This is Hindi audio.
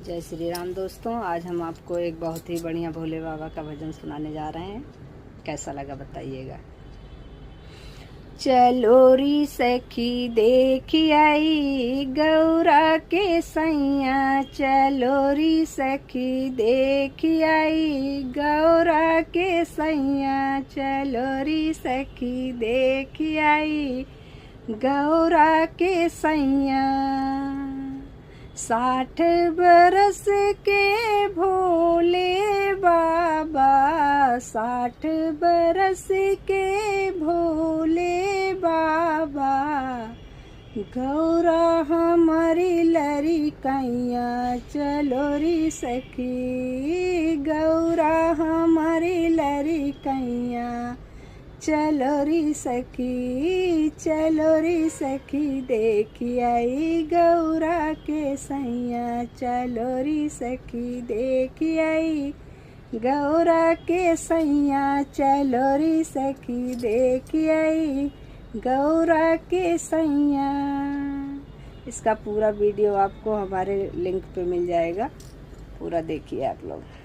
जय श्री राम दोस्तों। आज हम आपको एक बहुत ही बढ़िया भोले बाबा का भजन सुनाने जा रहे हैं। कैसा लगा बताइएगा। चलो री सखी देखी आई गौरा के सैया, चलो री सखी देखी आई गौरा के सैया, चलो री सखी देखी आई गौरा के सैया। 60 बरस के भोले बाबा, 60 बरस के भोले बाबा, गौरा हमारी लड़िकैया, चलो री सखी गौरा हमारी लड़िकैया, चलो री सखी चलो री सखी देखी आई गौरा के सैया, चलो री सखी देखी आई गौरा के सैया, चलो री सखी देखी आई गौरा के सैया। इसका पूरा वीडियो आपको हमारे लिंक पे मिल जाएगा, पूरा देखिए आप लोग।